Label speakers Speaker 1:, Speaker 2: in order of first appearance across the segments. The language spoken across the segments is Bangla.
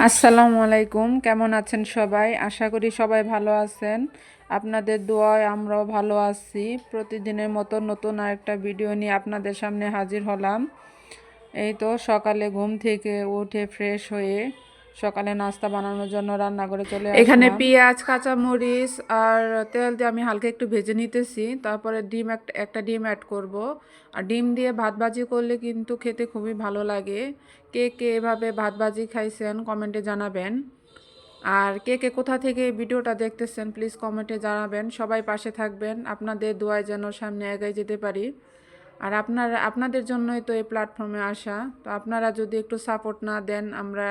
Speaker 1: আসসালামু আলাইকুম, কেমন আছেন সবাই? আশা করি সবাই ভালো আছেন। আপনাদের দোয়ায় আমরাও ভালো আছি। প্রতিদিনের মতো নতুন আরেকটা ভিডিও নিয়ে আপনাদের সামনে হাজির হলাম। এই তো সকালে ঘুম থেকে উঠে ফ্রেশ হয়ে সকালে নাস্তা বানানোর জন্য রান্নাঘরে চলে আসলাম। এখানে পেঁয়াজ, কাঁচামরিচ আর তেল দিয়ে আমি হালকা একটু ভেজে নিতেছি। তারপরে ডিম একটা ডিম অ্যাড করব। আর ডিম দিয়ে ভাত ভাজি করলে কিন্তু খেতে খুবই ভালো লাগে। কে কে এভাবে ভাত ভাজি খাইছেন কমেন্টে জানাবেন। আর কে কে কোথা থেকে ভিডিওটা দেখতেছেন প্লিজ কমেন্টে জানাবেন। সবাই পাশে থাকবেন, আপনাদের দোয়ায় যেন সামনে এগিয়ে যেতে পারি। আর আপনাদের জন্যই তো এই প্ল্যাটফর্মে আসা। তো আপনারা যদি একটু সাপোর্ট না দেন আমরা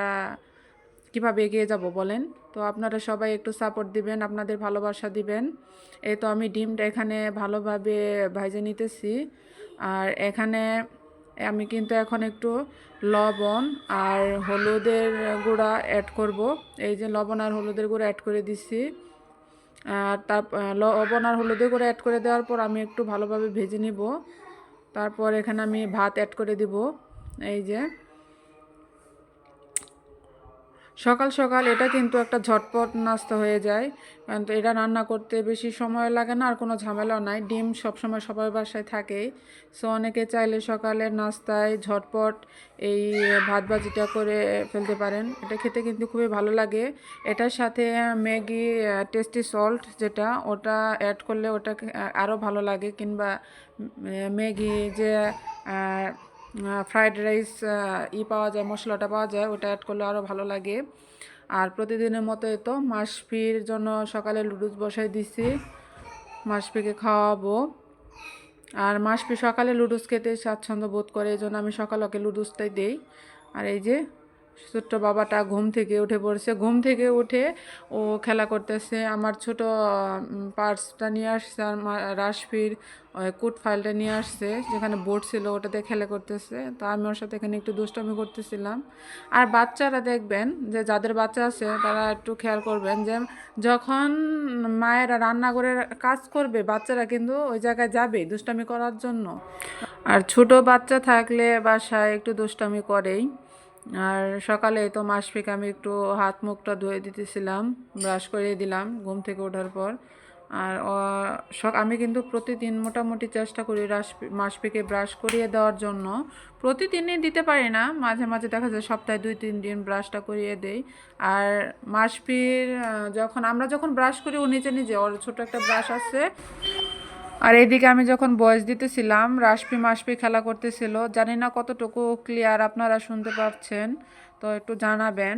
Speaker 1: কিভাবে এগিয়ে যাব বলেন? তো আপনারা সবাই একটু সাপোর্ট দিবেন, আপনাদের ভালোবাসা দিবেন। এই তো আমি ডিমটা এখানে ভালোভাবে ভেজে নিতেছি। আর এখানে আমি কিন্তু এখন একটু লবণ আর হলুদের গুঁড়া অ্যাড করব। এই যে লবণ আর হলুদের গুঁড়া অ্যাড করে দিচ্ছি। আর লবণ আর হলুদের গুঁড়া অ্যাড করে দেওয়ার পর আমি একটু ভালোভাবে ভেজে নিব। তারপর এখানে আমি ভাত অ্যাড করে দিব। এই যে সকাল সকাল এটা কিন্তু একটা ঝটপট নাস্তা হয়ে যায়, কারণ তো এটা রান্না করতে বেশি সময় লাগে না আর কোনো ঝামেলাও নাই। ডিম সবসময় সবার বাসায় থাকেই। সো অনেকে চাইলে সকালের নাস্তায় ঝটপট এই ভাত ভাজিটা করে ফেলতে পারেন। এটা খেতে কিন্তু খুবই ভালো লাগে। এটার সাথে ম্যাগি টেস্টি সল্ট যেটা ওটা অ্যাড করলে ওটা আরও ভালো লাগে, কিংবা ম্যাগি যে ফ্রাইড রাইস পাওয়া যায়, মশলাটা পাওয়া যায়, ওটা অ্যাড করলে আরও ভালো লাগে। আর প্রতিদিনের মতো তো মাসফির জন্য সকালে লুডুস বসাই দিছি, মাসফিকে খাওয়াবো। আর মাসফি সকালে লুডুস খেতে স্বাচ্ছন্দ্য বোধ করে, এই জন্য আমি সকালে ওকে লুডুসটাই দিই। আর এই যে ছোট্ট বাবাটা ঘুম থেকে উঠে পড়েছে। ঘুম থেকে উঠে ও খেলা করতেছে। আমার ছোট পার্সটা নিয়ে আসছে, আর রাশফির কোড ফাইলটা নিয়ে আসছে, যেখানে বোর্ড ছিল ওটাতে খেলা করতেছে। তো আমি ওর সাথে এখানে একটু দুষ্টামি করতেছিলাম। আর বাচ্চারা দেখবেন যে যাদের বাচ্চা আছে তারা একটু খেয়াল করবেন যে যখন মায়েরা রান্নাঘরের কাজ করবে বাচ্চারা কিন্তু ওই জায়গায় যাবে দুষ্টামি করার জন্য। আর ছোট বাচ্চা থাকলে বাসায় একটু দুষ্টামি করেই। আর সকালে তো মাসফিকে আমি একটু হাত মুখটা ধুয়ে দিতেছিলাম, ব্রাশ করিয়ে দিলাম ঘুম থেকে ওঠার পর। আর আমি কিন্তু প্রতিদিন মোটামুটি চেষ্টা করি মাসফিকে ব্রাশ করিয়ে দেওয়ার জন্য। প্রতিদিনই দিতে পারি না, মাঝে মাঝে দেখা যায় সপ্তাহে 2-3 দিন ব্রাশটা করিয়ে দেই। আর মাসফির আমরা যখন ব্রাশ করি ও নিজে নিজে, ওর ছোট একটা ব্রাশ আছে। আর এইদিকে আমি যখন ভয়েস দিতেছিলাম রাশপি মাসপি খেলা করতেছিল, জানি না কতটুকু ক্লিয়ার আপনারা শুনতে পাচ্ছেন, তো একটু জানাবেন।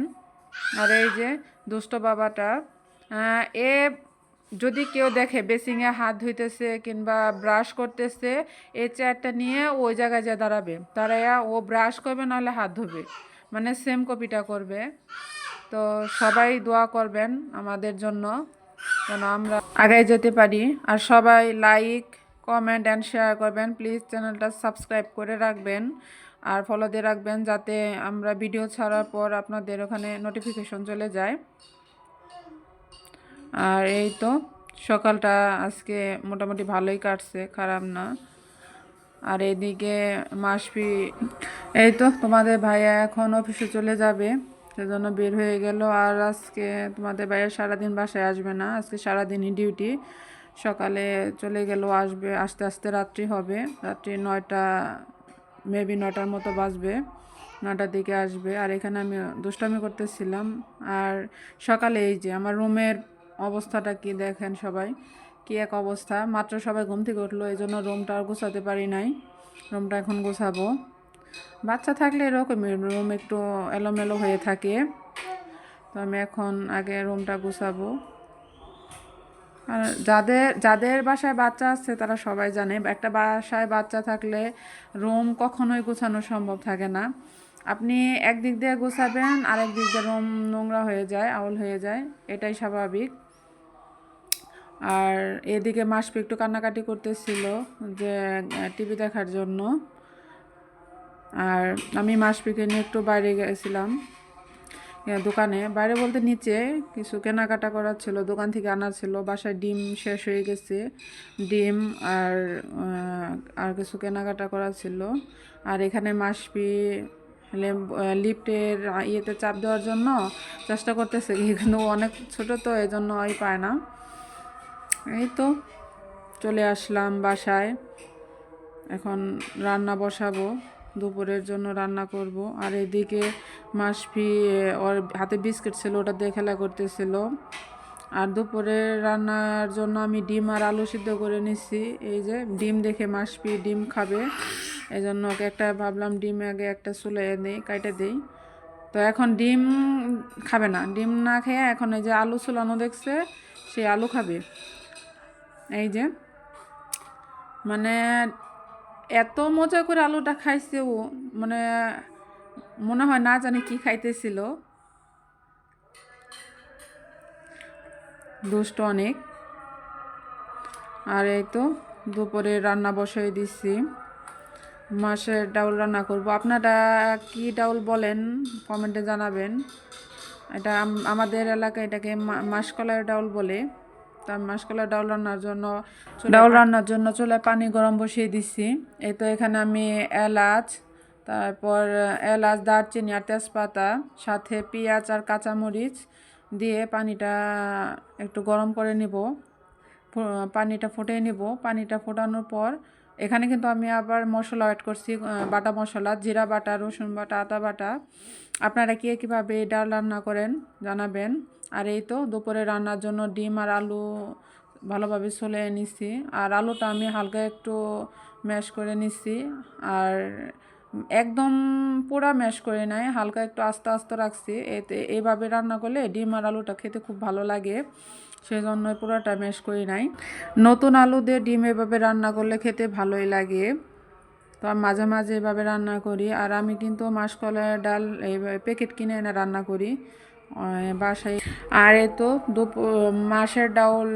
Speaker 1: আর এই যে দুষ্ট বাবাটা, এ যদি কেউ দেখে বেসিংয়ে হাত ধুইতেছে কিংবা ব্রাশ করতেছে, এই চেয়ারটা নিয়ে ওই জায়গায় যা দাঁড়াইয়া ও ব্রাশ করবে নাহলে হাত ধোবে, মানে সেম কপিটা করবে। তো সবাই দোয়া করবেন আমাদের জন্য যেন আমরা আগায় যেতে পারি। আর সবাই লাইক, কমেন্ট অ্যান্ড শেয়ার করবেন প্লিজ। চ্যানেলটা সাবস্ক্রাইব করে রাখবেন আর ফলো দিয়ে রাখবেন, যাতে আমরা ভিডিও ছাড়ার পর আপনাদের ওখানে নোটিফিকেশন চলে যায়। আর এই তো সকালটা আজকে মোটামুটি ভালোই কাটছে, খারাপ না। আর এইদিকে মাসফি, এই তো তোমাদের ভাইয়া এখন অফিসে চলে যাবে, সেজন্য বের হয়ে গেল। আর আজকে তোমাদের ভাইয়া সারাদিন বাসায় আসবে না, আজকে সারাদিনই ডিউটি। সকালে চলে গেল, আসবে আস্তে আস্তে রাত্রি হবে, রাত্রি 9টা, মেবি 9টার মতো বাজবে, 9টার দিকে আসবে। আর এখানে আমি দুষ্টামি করতেছিলাম। আর সকালে এই যে আমার রুমের অবস্থাটা কি দেখেন সবাই, কি এক অবস্থা। মাত্র সবাই ঘুম থেকে উঠলো, এই জন্য রুমটা আর গোছাতে পারি নাই। রুমটা এখন গোছাবো। বাচ্চা থাকলে এরকমই, রুম একটু এলোমেলো হয়ে থাকে। তো আমি এখন আগে রুমটা গোছাবো। আর যাদের যাদের বাসায় বাচ্চা আছে তারা সবাই জানে, একটা বাসায় বাচ্চা থাকলে রুম কখনোই গোছানো সম্ভব থাকে না। আপনি একদিক দিয়ে গোছাবেন, আরেক দিক দিয়ে রুম নোংরা হয়ে যায়, আউল হয়ে যায়, এটাই স্বাভাবিক। আর এদিকে মাসপি একটু কান্নাকাটি করতেছিল যে টিভি দেখার জন্য। আর আমি মাসপিকে নিয়ে একটু বাইরে গেছিলাম, দোকানে, বাইরে বলতে নিচে কিছু কেনাকাটা করার ছিল, দোকান থেকে আনার ছিল। বাসায় ডিম শেষ হয়ে গেছে, ডিম আর কিছু কেনাকাটা করার ছিল। আর এখানে মাসপি লিফটের ইয়েতে চাপ দেওয়ার জন্য চেষ্টা করতেছে, কিন্তু অনেক ছোট তো এই জন্য পায় না। এই তো চলে আসলাম বাসায়, এখন রান্না বসাবো, দুপুরের জন্য রান্না করব। আর এদিকে মাসফি ওর হাতে বিস্কিট ছিল, ওটা দিয়ে খেলা করতেছিল। আর দুপুরে রান্নার জন্য আমি ডিম আর আলু সিদ্ধ করে নিচ্ছি। এই যে ডিম দেখে মাসফি ডিম খাবে, এই জন্য ওকে একটা ভাবলাম ডিম আগে একটা চুলে দিই, কাইটে দিই। তো এখন ডিম খাবে না, ডিম না খেয়ে এখন এই যে আলু চুলানো দেখছে, সে আলু খাবে। এই যে মানে এত মজা করে আলুটা খাইছে ও, মানে মনে হয় না জানি কি খাইতেছিল, দুষ্ট অনেক। আর এই তো দুপুরে রান্না বসাই দিচ্ছি, মাছের ডাউল রান্না করব। আপনারা কি ডাউল বলেন কমেন্টে জানাবেন। এটা আমাদের এলাকায় এটাকে মাসকলাইয়ের ডাউল বলে। তার মাসকলাইয়ের ডাউল রান্নার জন্য চুলায় পানি গরম বসিয়ে দিচ্ছি। এই তো এখানে আমি এলাচ, তারপর এলাচ, দারচিনি আর তেজপাতা, সাথে পেঁয়াজ আর কাঁচামরিচ দিয়ে পানিটা একটু গরম করে নিব, পানিটা ফুটিয়ে নিব। পানিটা ফোটানোর পর এখানে কিন্তু আমি আবার মশলা অ্যাড করছি, বাটা মশলা, জিরা বাটা, রসুন বাটা, আদা বাটা। আপনারা কীভাবে ডাল রান্না করেন জানাবেন। আর এই তো দুপুরে রান্নার জন্য ডিম আর আলু ভালোভাবে ছলে নিচ্ছি। আর আলুটা আমি হালকা একটু ম্যাশ করে নিচ্ছি, আর একদম পুরা ম্যাশ করে নাই, হালকা একটু আস্তে আস্তে রাখছি। এতে এইভাবে রান্না করলে ডিম আর আলুটা খেতে খুব ভালো লাগে, সেজন্য পুরোটা ম্যাশ করি নাই। নতুন আলু দিয়ে ডিম এভাবে রান্না করলে খেতে ভালোই লাগে, তো আমি মাঝে মাঝে এভাবে রান্না করি। আর আমি কিন্তু মাসকলাই ডাল এই প্যাকেট কিনে এনে রান্না করি বাসায়। আর এই তো মাছের ডাউল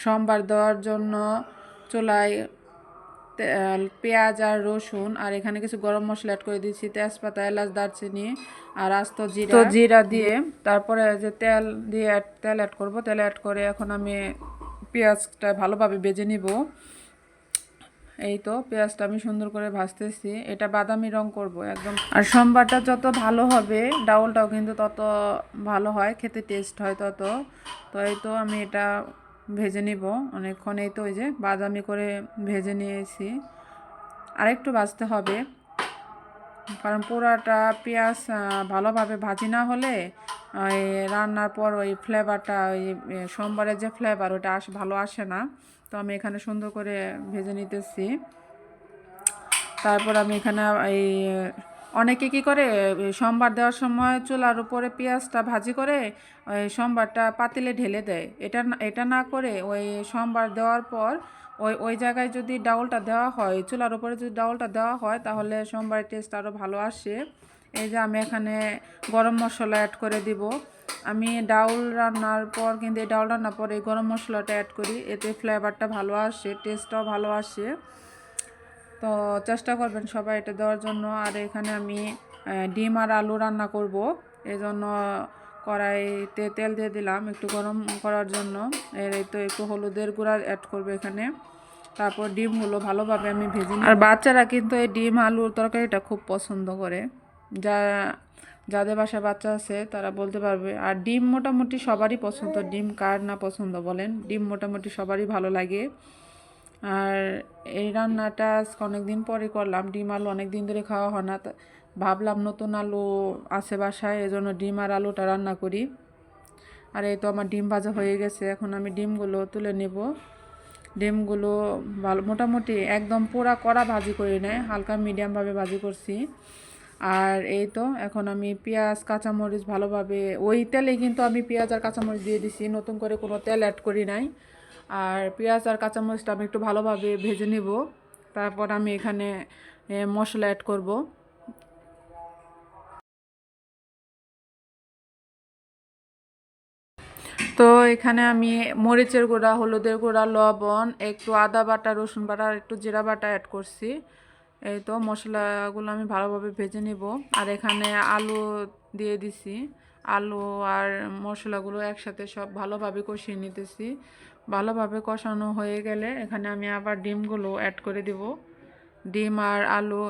Speaker 1: সোমবার দেওয়ার জন্য চুলায় পেঁয়াজ আর রসুন আর এখানে কিছু গরম মশলা অ্যাড করে দিচ্ছি, তেজপাতা, এলাচ, দারচিনি আর আস্ত জিরা দিয়ে তারপরে যে তেল অ্যাড করব। তেল অ্যাড করে এখন আমি পেঁয়াজটা ভালোভাবে ভেজে নিব। এই তো পেঁয়াজটা আমি সুন্দর করে ভাজতেছি, এটা বাদামি রং করব একদম। আর সোমবারটা যত ভালো হবে ডাউলটাও কিন্তু তত ভালো হয়, খেতে টেস্ট হয় তত। তো এই তো আমি এটা ভেজে নিব অনেকক্ষণ। এই তো ওই যে বাদামি করে ভেজে নিয়েছি, আরেকটু ভাজতে হবে, কারণ পুরাটা পেঁয়াজ ভালোভাবে ভাজি না হলে ওই রান্নার পর ওই ফ্লেভারটা, ওই সোমবারের যে ফ্লেভার ওটা ভালো আসে না। তো আমি এখানে সুন্দর করে ভেজে নিতেছি। তারপর আমি এখানে এই অনেকে কী করে সোমবার দেওয়ার সময় চুলার উপরে পেঁয়াজটা ভাজি করে ওই সোমবারটা পাতিলে ঢেলে দেয়। এটা না করে ওই সোমবার দেওয়ার পর ওই জায়গায় যদি ডাউলটা দেওয়া হয়, চুলার উপরে যদি ডাউলটা দেওয়া হয়, তাহলে সোমবারের টেস্ট আরও ভালো আসে। এই যে আমি এখানে গরম মশলা অ্যাড করে দিব। আমি ডাউল রান্নার পর কিন্তু এই ডাউল রান্নার পর এই গরম মশলাটা অ্যাড করি, এতে ফ্লেভারটা ভালো আসে, টেস্টটাও ভালো আসে। তো চেষ্টা করবেন সবাই এটা দেওয়ার জন্য। আর এখানে আমি ডিম আর আলু রান্না করব, এই জন্য কড়াইতে তেল দিয়ে দিলাম একটু গরম করার জন্য। এই তো একটু হলুদের গুঁড়া অ্যাড করবো এখানে। তারপর ডিমগুলো ভালোভাবে আমি ভেজে নিই। আর বাচ্চারা কিন্তু এই ডিম আলুর তরকারিটা খুব পছন্দ করে, যাদের বাসায় বাচ্চা আছে তারা বলতে পারবে। আর ডিম মোটামুটি সবারই পছন্দ, ডিম কার না পছন্দ বলেন, ডিম মোটামুটি সবারই ভালো লাগে। আর এই রান্নাটা অনেক দিন পরে করলাম, ডিম আলু অনেক দিন ধরে খাওয়া হয় না, ভাবলাম নতুন আলু আছে বাসায়, এজন্য ডিম আর আলুটা রান্না করি। আর এই তো আমার ডিম ভাজা হয়ে গেছে, এখন আমি ডিমগুলো তুলে নেব। ডিমগুলো ভালো মোটামুটি একদম পুরা কড়া ভাজি করি নাই, হালকা মিডিয়ামভাবে ভাজি করছি। আর এই তো এখন আমি পেঁয়াজ কাঁচামরিচ ভালোভাবে ওই তেলে কিন্তু আমি পেঁয়াজ আর কাঁচামরিচ দিয়ে দিছি, নতুন করে কোনো তেল অ্যাড করি নাই। আর পেঁয়াজ আর কাঁচামরিচটা আমি একটু ভালোভাবে ভেজে নিব, তারপর আমি এখানে মশলা অ্যাড করব। তো এখানে আমি মরিচের গুঁড়া, হলুদের গুঁড়া, লবণ, একটু আদা বাটা, রসুন বাটা, একটু জিরা বাটা অ্যাড করছি। এই তো মশলাগুলো আমি ভালোভাবে ভেজে নিব। আর এখানে আলু দিয়ে দিছি, আলু আর মশলাগুলো একসাথে সব ভালোভাবে কষিয়ে নিতেছি। ভালোভাবে কষানো হয়ে গেলে এখানে আমি আবার ডিমগুলো অ্যাড করে দিব। ডিম আর আলু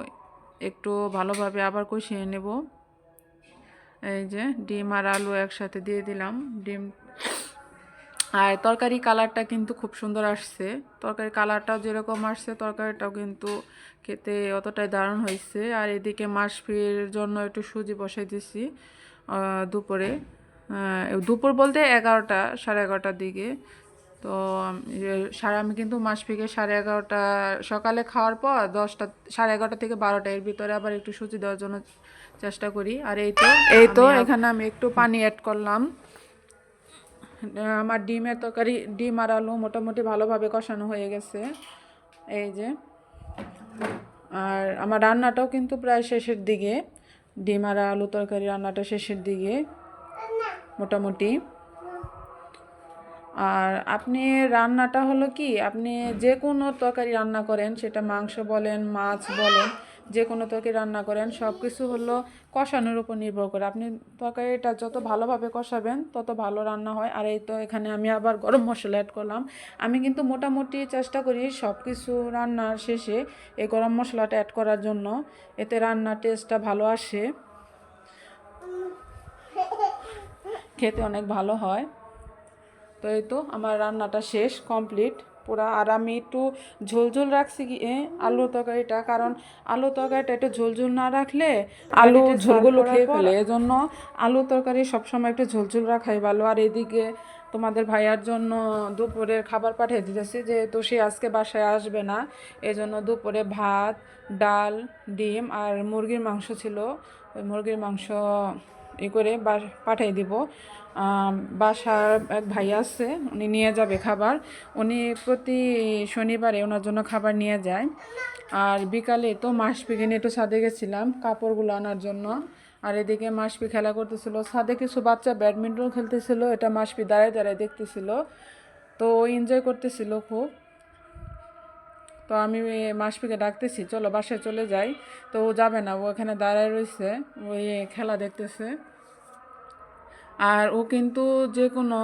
Speaker 1: একটু ভালোভাবে আবার কষিয়ে নেব। এই যে ডিম আর আলু একসাথে দিয়ে দিলাম। ডিম আর তরকারি কালারটা কিন্তু খুব সুন্দর আসছে। তরকারি কালারটাও যেরকম আসছে তরকারিটাও কিন্তু খেতে অতটাই দারুণ হয়েছে। আর এদিকে মাশফির জন্য একটু সুজি বসাই দিছি দুপুরে। দুপুর বলতে 11টা, 11:30টার দিকে। তো আমি কিন্তু মাশফিকে 11:30 সকালে খাওয়ার পর 10টা, 11:30 থেকে 12টা এর ভিতরে আবার একটু সুজি দেওয়ার জন্য চেষ্টা করি। আর এই তো এখানে আমি একটু পানি অ্যাড করলাম। আমার ডিমের তরকারি, ডিম আর আলু মোটামুটি ভালোভাবে কষানো হয়ে গেছে। এই যে আর আমার রান্নাটাও কিন্তু প্রায় শেষের দিকে। ডিম আর আলু তরকারি রান্নাটা শেষের দিকে মোটামুটি। আর আপনি রান্নাটা হলো কি, আপনি যে কোনো তরকারি রান্না করেন, সেটা মাংস বলেন, মাছ বলেন, যে কোনো তরকারি রান্না করেন, সব কিছু হলো কষানোর উপর নির্ভর করে। আপনি তরকারিটা যত ভালোভাবে কষাবেন তত ভালো রান্না হয়। আর এই তো এখানে আমি আবার গরম মশলা অ্যাড করলাম। আমি কিন্তু মোটামুটি চেষ্টা করি সব কিছু রান্নার শেষে এই গরম মশলাটা অ্যাড করার জন্য, এতে রান্নার টেস্টটা ভালো আসে, খেতে অনেক ভালো হয়। তো এই তো আমার রান্নাটা শেষ, কমপ্লিট পুরা। আর আমি একটু ঝোলঝোল রাখছি কি আলু তরকারিটা, কারণ আলু তরকারিটা একটু ঝোলঝোল না রাখলে আলু ঝোলগুলো খেয়ে ফেলে, এজন্য আলু তরকারি সবসময় একটু ঝোলঝোল রাখাই ভালো। আর এদিকে তোমাদের ভাইয়ার জন্য দুপুরের খাবার পাঠিয়ে দিতেছি, যেহেতু সে আজকে বাসায় আসবে না, এজন্য দুপুরে ভাত, ডাল, ডিম আর মুরগির মাংস ছিল। ওই মুরগির মাংস করে পাঠিয়ে দিব। বাসার এক ভাই আছে, উনি নিয়ে যাবে খাবার। উনি প্রতি শনিবারে ওনার জন্য খাবার নিয়ে যায়। আর বিকালে তো মাসপিকে নিয়ে একটু ছাদে গেছিলাম কাপড়গুলো আনার জন্য। আর এদিকে মাসপি খেলা করতেছিল ছাদে, কিছু বাচ্চা ব্যাডমিন্টন খেলতেছিল, এটা মাসপি দাঁড়ায় দাঁড়ায় দেখতেছিল। তো এনজয় করতেছিল খুব। তো আমি মাসপিকে ডাকতেছি, চলো বাসায় চলে যাই। তো ও যাবে না, ও এখানে দাঁড়ায় রয়েছে, ওই খেলা দেখতেছে। আর ও কিন্তু যে কোনো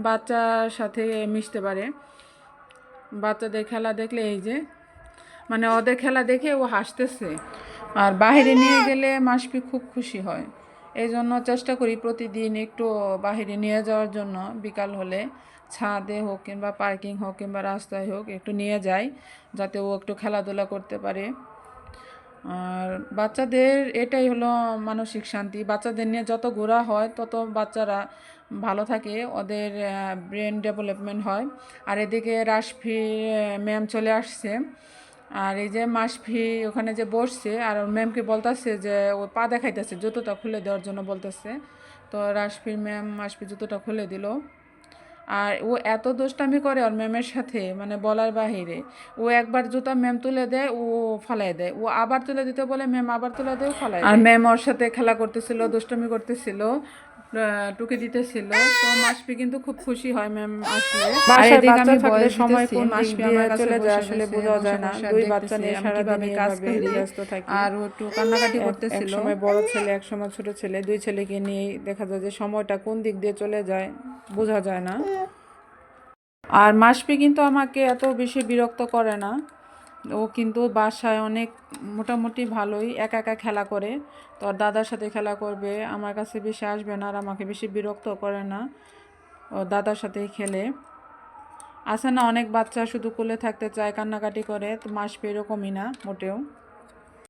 Speaker 1: বাচ্চার সাথে মিশতে পারে। বাচ্চাদের খেলা দেখলে এই যে মানে ওদের খেলা দেখে ও হাসতেছে। আর বাইরে নিয়ে গেলে মাসপি খুব খুশি হয়। এই জন্য চেষ্টা করি প্রতিদিন একটু বাইরে নিয়ে যাওয়ার জন্য। বিকাল হলে ছাদে হোক কিংবা পার্কিং হোক কিংবা রাস্তায় হোক একটু নিয়ে যাই, যাতে ও একটু খেলাধুলা করতে পারে। আর বাচ্চাদের এটাই হলো মানসিক শান্তি। বাচ্চাদের নিয়ে যত ঘোরা হয় তত বাচ্চারা ভালো থাকে, ওদের ব্রেন ডেভেলপমেন্ট হয়। আর এদিকে রাশফি ম্যাম চলে আসছে। আর এই যে মাসফি ওখানে যে বসছে, আর ম্যামকে বলতেছে যে ও পা দেখাইতেছে, জুতোটা খুলে দেওয়ার জন্য বলতেছে। তো রাশফির ম্যাম মাসফি জুতোটা খুলে দিল। আর ও এত দুষ্টামি করে ওর ম্যামের সাথে, মানে বলার বাহিরে। ও একবার জুতা ম্যাম তুলে দেয়, ও ফালাই দেয়, ও আবার তুলে দিতে বলে, ম্যাম আবার তুলে দেয়, ফালাই দেয়। আর ম্যাম ওর সাথে খেলা করতেছিল, দুষ্টামি করতেছিল, টুকে দিতেছিল। তো মাসপি কিন্তু খুব খুশি হয় ম্যাম আসলে।
Speaker 2: বাসায় বাচ্চা থাকলে সময় কোন দিক দিয়ে চলে যায় আসলে বোঝা যায় না। দুই বাচ্চা নিয়ে সারাদিন
Speaker 1: কাজ
Speaker 2: এভাবে
Speaker 1: করি,
Speaker 2: ব্যস্ত থাকি।
Speaker 1: আর ও একটু কান্নাকাটি
Speaker 2: এক
Speaker 1: করতেছিল।
Speaker 2: সময় বড় ছেলে, এক সময় ছোট ছেলে, দুই ছেলেকে নিয়েই দেখা যায় যে সময়টা কোন দিক দিয়ে চলে যায় বোঝা যায় না। আর মাসপি কিন্তু আমাকে এত বেশি বিরক্ত করে না। ও কিন্তু বাসায় অনেক মোটামুটি ভালোই একা একা খেলা করে। তো ওর দাদার সাথে খেলা করবে, আমার কাছে বেশি আসবে না, আর আমাকে বেশি বিরক্ত করে না। ও দাদার সাথেই খেলে। আছে না অনেক বাচ্চা শুধু কোলে থাকতে চায়, কান্নাকাটি করে, তো মাসপি এরকমই না মোটেও।